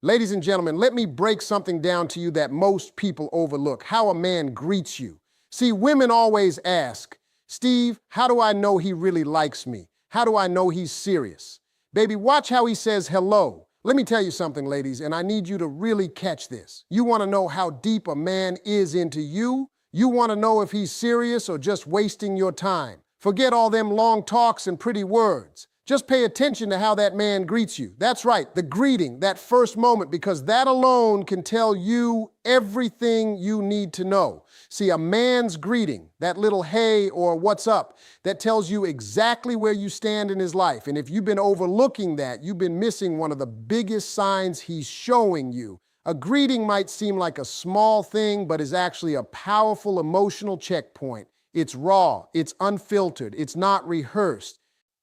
Ladies and gentlemen, let me break something down to you that most people overlook: how a man greets you. See, women always ask, Steve, how do I know he really likes me? How do I know he's serious? Baby, watch how he says hello. Let me tell you something, ladies, and I need you to really catch this. You want to know how deep a man is into you? You want to know if he's serious or just wasting your time? Forget all them long talks and pretty words. Just pay attention to how that man greets you. That's right, the greeting, that first moment, because that alone can tell you everything you need to know. See, a man's greeting, that little hey or what's up, that tells you exactly where you stand in his life. And if you've been overlooking that, you've been missing one of the biggest signs he's showing you. A greeting might seem like a small thing, but is actually a powerful emotional checkpoint. It's raw, it's unfiltered, it's not rehearsed.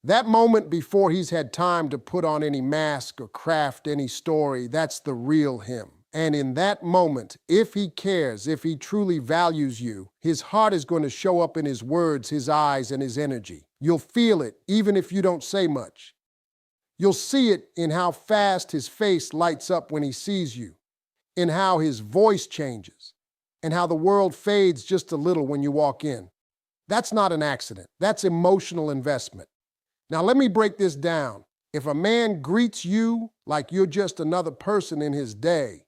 That moment before he's had time to put on any mask or craft any story, that's the real him. And in that moment, if he cares, if he truly values you, his heart is going to show up in his words, his eyes, and his energy. You'll feel it, even if you don't say much. You'll see it in how fast his face lights up when he sees you, in how his voice changes, and how the world fades just a little when you walk in. That's not an accident. That's emotional investment. Now, let me break this down. If a man greets you like you're just another person in his day,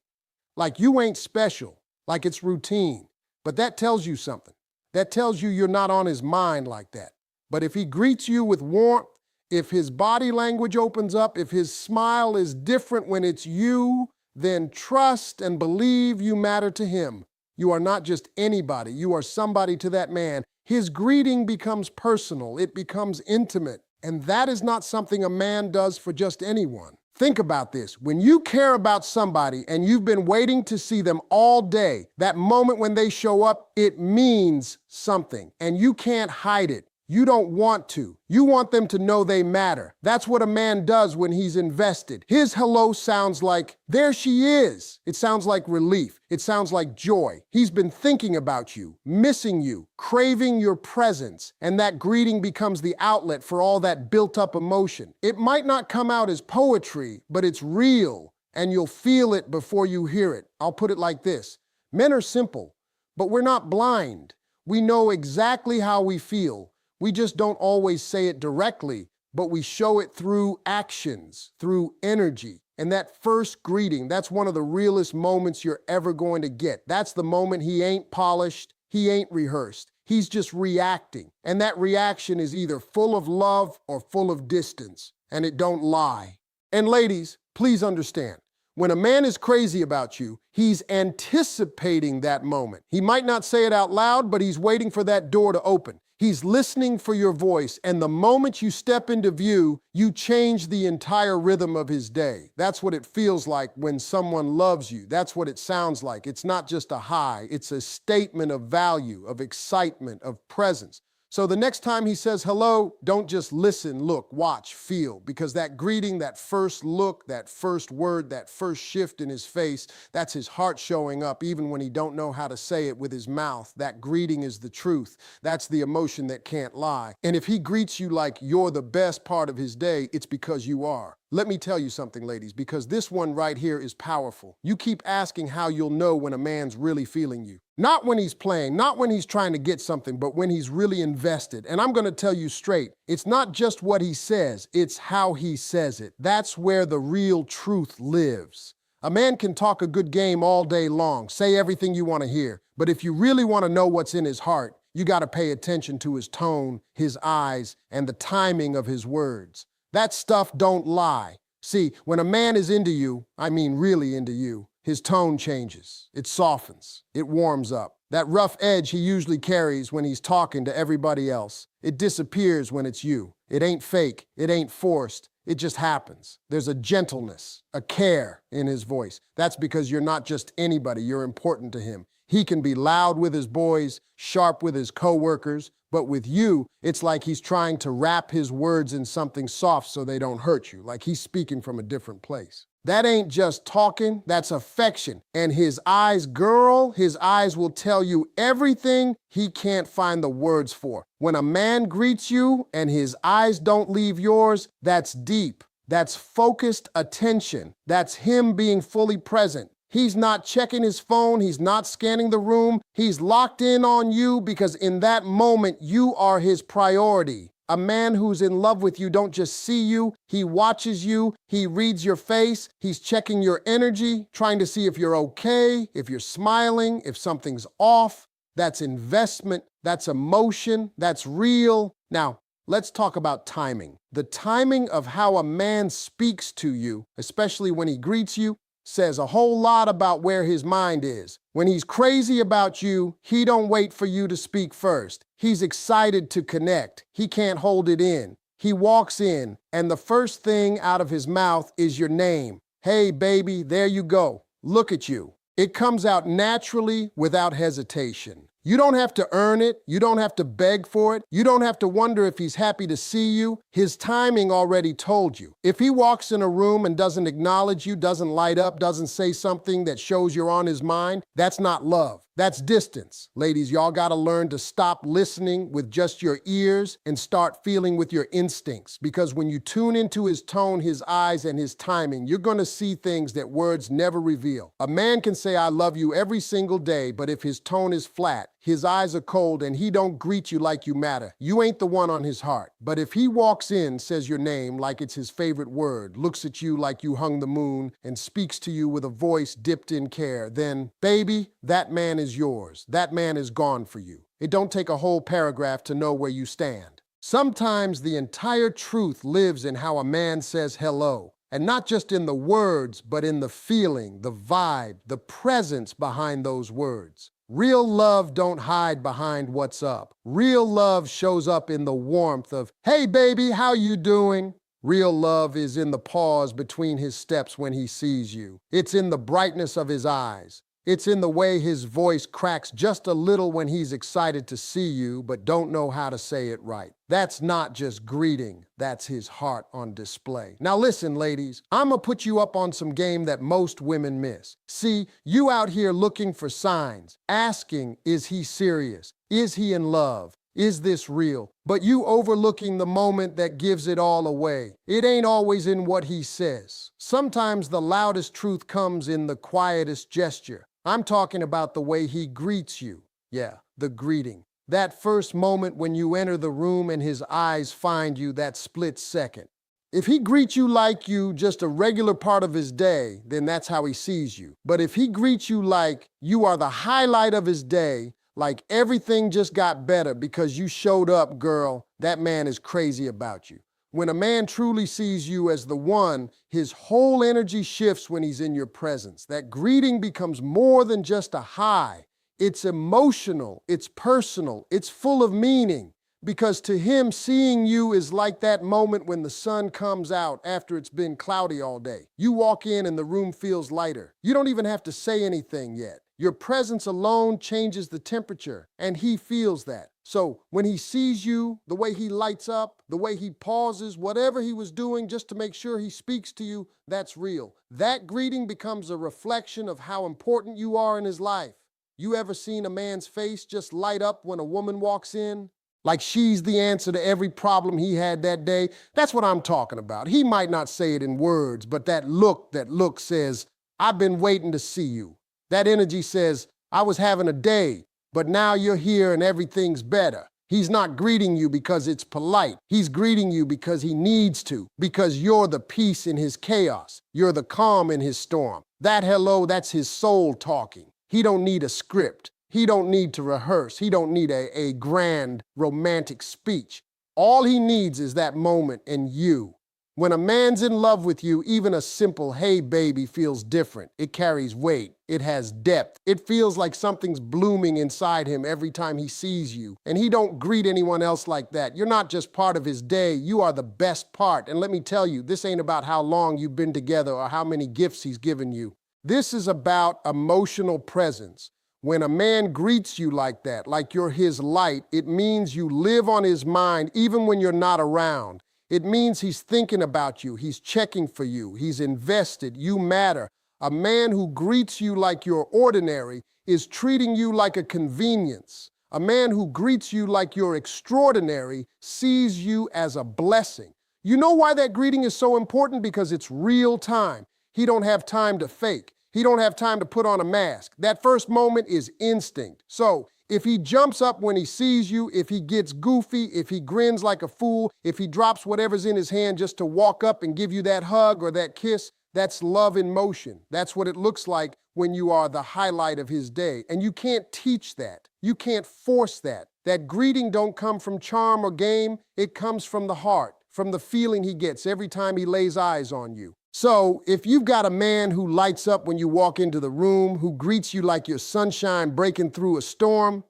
like you ain't special, like it's routine, but that tells you something. That tells you you're not on his mind like that. But if he greets you with warmth, if his body language opens up, if his smile is different when it's you, then trust and believe you matter to him. You are not just anybody. You are somebody to that man. His greeting becomes personal. It becomes intimate. And that is not something a man does for just anyone. Think about this. When you care about somebody and you've been waiting to see them all day, that moment when they show up, it means something. And you can't hide it. You don't want to. You want them to know they matter. That's what a man does when he's invested. His hello sounds like, there she is. It sounds like relief. It sounds like joy. He's been thinking about you, missing you, craving your presence, and that greeting becomes the outlet for all that built-up emotion. It might not come out as poetry, but it's real, and you'll feel it before you hear it. I'll put it like this. Men are simple, but we're not blind. We know exactly how we feel. We just don't always say it directly, but we show it through actions, through energy. And that first greeting, that's one of the realest moments you're ever going to get. That's the moment he ain't polished, he ain't rehearsed. He's just reacting. And that reaction is either full of love or full of distance. And it don't lie. And ladies, please understand, when a man is crazy about you, he's anticipating that moment. He might not say it out loud, but he's waiting for that door to open. He's listening for your voice, and the moment you step into view, you change the entire rhythm of his day. That's what it feels like when someone loves you. That's what it sounds like. It's not just a high, it's a statement of value, of excitement, of presence. So the next time he says hello, don't just listen, look, watch, feel, because that greeting, that first look, that first word, that first shift in his face, that's his heart showing up even when he don't know how to say it with his mouth. That greeting is the truth. That's the emotion that can't lie. And if he greets you like you're the best part of his day, it's because you are. Let me tell you something, ladies, because this one right here is powerful. You keep asking how you'll know when a man's really feeling you. Not when he's playing, not when he's trying to get something, but when he's really invested. And I'm going to tell you straight, it's not just what he says, it's how he says it. That's where the real truth lives. A man can talk a good game all day long, say everything you want to hear, but if you really want to know what's in his heart, you got to pay attention to his tone, his eyes, and the timing of his words. That stuff don't lie. See, when a man is into you, I mean really into you, his tone changes, it softens, it warms up. That rough edge he usually carries when he's talking to everybody else, it disappears when it's you. It ain't fake, it ain't forced, it just happens. There's a gentleness, a care in his voice. That's because you're not just anybody, you're important to him. He can be loud with his boys, sharp with his coworkers, but with you, it's like he's trying to wrap his words in something soft so they don't hurt you, like he's speaking from a different place. That ain't just talking, that's affection. And his eyes, girl, his eyes will tell you everything he can't find the words for. When a man greets you and his eyes don't leave yours, that's deep. That's focused attention. That's him being fully present. He's not checking his phone. He's not scanning the room. He's locked in on you because in that moment, you are his priority. A man who's in love with you don't just see you, he watches you, he reads your face, he's checking your energy, trying to see if you're okay, if you're smiling, if something's off. That's investment, that's emotion, that's real. Now, let's talk about timing. The timing of how a man speaks to you, especially when he greets you, says a whole lot about where his mind is. When he's crazy about you, he don't wait for you to speak first. He's excited to connect. He can't hold it in. He walks in, and the first thing out of his mouth is your name. Hey, baby, there you go. Look at you. It comes out naturally without hesitation. You don't have to earn it. You don't have to beg for it. You don't have to wonder if he's happy to see you. His timing already told you. If he walks in a room and doesn't acknowledge you, doesn't light up, doesn't say something that shows you're on his mind, that's not love. That's distance. Ladies, y'all gotta learn to stop listening with just your ears and start feeling with your instincts. Because when you tune into his tone, his eyes, and his timing, you're gonna see things that words never reveal. A man can say, I love you every single day, but if his tone is flat, his eyes are cold, and he don't greet you like you matter, you ain't the one on his heart. But if he walks in, says your name like it's his favorite word, looks at you like you hung the moon, and speaks to you with a voice dipped in care, then, baby, that man is yours. That man is gone for you. It don't take a whole paragraph to know where you stand. Sometimes the entire truth lives in how a man says hello, and not just in the words, but in the feeling, the vibe, the presence behind those words. Real love don't hide behind what's up. Real love shows up in the warmth of, hey baby, how you doing? Real love is in the pause between his steps when he sees you. It's in the brightness of his eyes. It's in the way his voice cracks just a little when he's excited to see you, but don't know how to say it right. That's not just greeting, that's his heart on display. Now listen, ladies, I'ma put you up on some game that most women miss. See, you out here looking for signs, asking, is he serious? Is he in love? Is this real? But you overlooking the moment that gives it all away. It ain't always in what he says. Sometimes the loudest truth comes in the quietest gesture. I'm talking about the way he greets you. Yeah, the greeting. That first moment when you enter the room and his eyes find you, that split second. If he greets you like you just a regular part of his day, then that's how he sees you. But if he greets you like you are the highlight of his day, like everything just got better because you showed up, girl, that man is crazy about you. When a man truly sees you as the one, his whole energy shifts when he's in your presence. That greeting becomes more than just a hi. It's emotional, it's personal, it's full of meaning. Because to him, seeing you is like that moment when the sun comes out after it's been cloudy all day. You walk in and the room feels lighter. You don't even have to say anything yet. Your presence alone changes the temperature, and he feels that. So when he sees you, the way he lights up, the way he pauses, whatever he was doing just to make sure he speaks to you, that's real. That greeting becomes a reflection of how important you are in his life. You ever seen a man's face just light up when a woman walks in? Like she's the answer to every problem he had that day? That's what I'm talking about. He might not say it in words, but that look says, I've been waiting to see you. That energy says, I was having a day, but now you're here and everything's better. He's not greeting you because it's polite. He's greeting you because he needs to, because you're the peace in his chaos. You're the calm in his storm. That hello, that's his soul talking. He don't need a script. He don't need to rehearse. He don't need a grand romantic speech. All he needs is that moment and you. When a man's in love with you, even a simple, hey baby, feels different. It carries weight. It has depth. It feels like something's blooming inside him every time he sees you. And he don't greet anyone else like that. You're not just part of his day. You are the best part. And let me tell you, this ain't about how long you've been together or how many gifts he's given you. This is about emotional presence. When a man greets you like that, like you're his light, it means you live on his mind even when you're not around. It means he's thinking about you, he's checking for you, he's invested, you matter. A man who greets you like you're ordinary is treating you like a convenience. A man who greets you like you're extraordinary sees you as a blessing. You know why that greeting is so important? Because it's real time. He don't have time to fake. He don't have time to put on a mask. That first moment is instinct. So if he jumps up when he sees you, if he gets goofy, if he grins like a fool, if he drops whatever's in his hand just to walk up and give you that hug or that kiss, that's love in motion. That's what it looks like when you are the highlight of his day. And you can't teach that. You can't force that. That greeting don't come from charm or game. It comes from the heart, from the feeling he gets every time he lays eyes on you. So if you've got a man who lights up when you walk into the room, who greets you like you're sunshine breaking through a storm,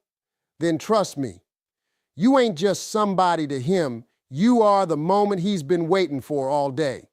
then trust me, you ain't just somebody to him. You are the moment he's been waiting for all day.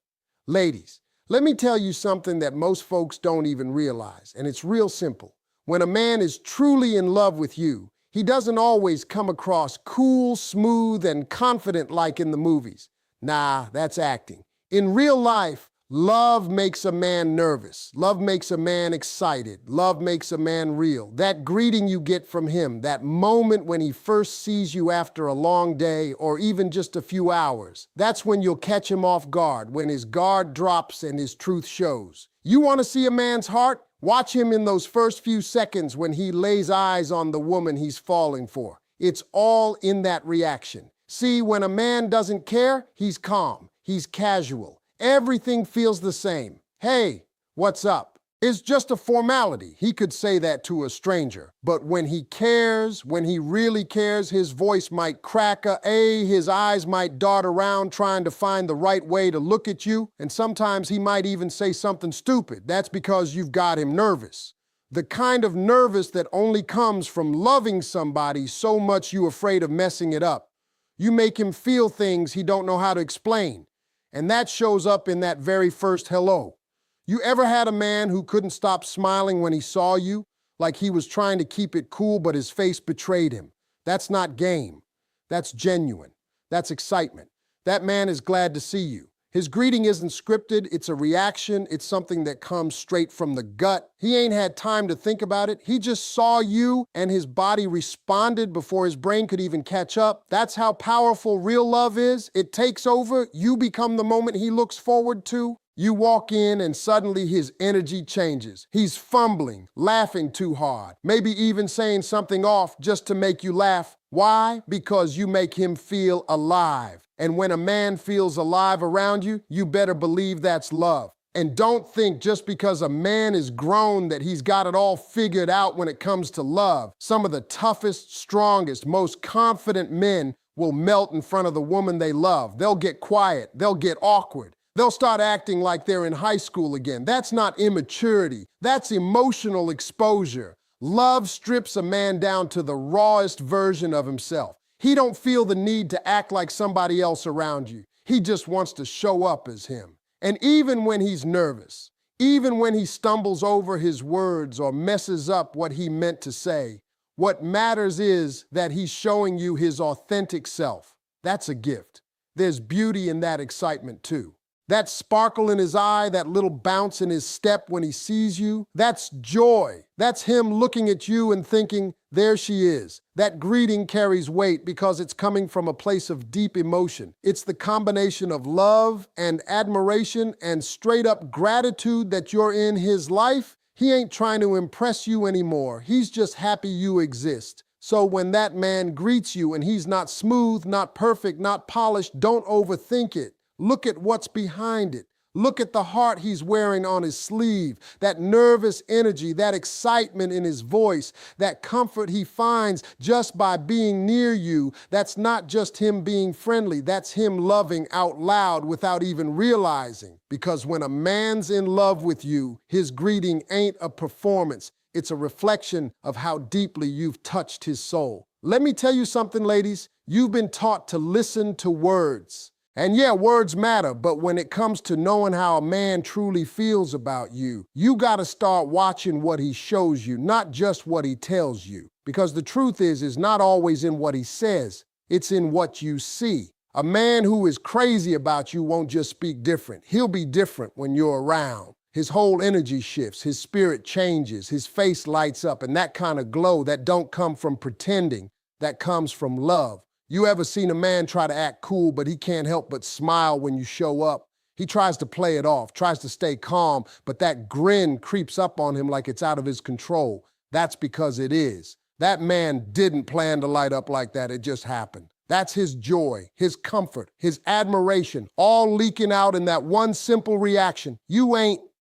Ladies, let me tell you something that most folks don't even realize, and it's real simple. When a man is truly in love with you, he doesn't always come across cool, smooth, and confident like in the movies. Nah, that's acting. In real life, love makes a man nervous. Love makes a man excited. Love makes a man real. That greeting you get from him, that moment when he first sees you after a long day or even just a few hours, that's when you'll catch him off guard, when his guard drops and his truth shows. You want to see a man's heart? Watch him in those first few seconds when he lays eyes on the woman he's falling for. It's all in that reaction. See, when a man doesn't care, he's calm, he's casual. Everything feels the same. Hey, what's up? It's just a formality. He could say that to a stranger. But when he cares, when he really cares, his voice might crack a A, his eyes might dart around trying to find the right way to look at you, and sometimes he might even say something stupid. That's because you've got him nervous. The kind of nervous that only comes from loving somebody so much you're afraid of messing it up. You make him feel things he don't know how to explain. And that shows up in that very first hello. You ever had a man who couldn't stop smiling when he saw you? Like he was trying to keep it cool, but his face betrayed him. That's not game. That's genuine. That's excitement. That man is glad to see you. His greeting isn't scripted, it's a reaction, it's something that comes straight from the gut. He ain't had time to think about it. He just saw you and his body responded before his brain could even catch up. That's how powerful real love is. It takes over, you become the moment he looks forward to. You walk in and suddenly his energy changes. He's fumbling, laughing too hard, maybe even saying something off just to make you laugh. Why? Because you make him feel alive. And when a man feels alive around you, you better believe that's love. And don't think just because a man is grown that he's got it all figured out when it comes to love. Some of the toughest, strongest, most confident men will melt in front of the woman they love. They'll get quiet. They'll get awkward. They'll start acting like they're in high school again. That's not immaturity. That's emotional exposure. Love strips a man down to the rawest version of himself. He don't feel the need to act like somebody else around you. He just wants to show up as him. And even when he's nervous, even when he stumbles over his words or messes up what he meant to say, what matters is that he's showing you his authentic self. That's a gift. There's beauty in that excitement too. That sparkle in his eye, that little bounce in his step when he sees you, that's joy. That's him looking at you and thinking, there she is. That greeting carries weight because it's coming from a place of deep emotion. It's the combination of love and admiration and straight up gratitude that you're in his life. He ain't trying to impress you anymore. He's just happy you exist. So when that man greets you and he's not smooth, not perfect, not polished, don't overthink it. Look at what's behind it. Look at the heart he's wearing on his sleeve, that nervous energy, that excitement in his voice, that comfort he finds just by being near you. That's not just him being friendly, that's him loving out loud without even realizing. Because when a man's in love with you, his greeting ain't a performance. It's a reflection of how deeply you've touched his soul. Let me tell you something, ladies. You've been taught to listen to words. And yeah, words matter, but when it comes to knowing how a man truly feels about you, you gotta start watching what he shows you, not just what he tells you. Because the truth is not always in what he says, it's in what you see. A man who is crazy about you won't just speak different. He'll be different when you're around. His whole energy shifts, his spirit changes, his face lights up, and that kind of glow that don't come from pretending, that comes from love. You ever seen a man try to act cool, but he can't help but smile when you show up? He tries to play it off, tries to stay calm, but that grin creeps up on him like it's out of his control. That's because it is. That man didn't plan to light up like that. It just happened. That's his joy, his comfort, his admiration, all leaking out in that one simple reaction. You ain't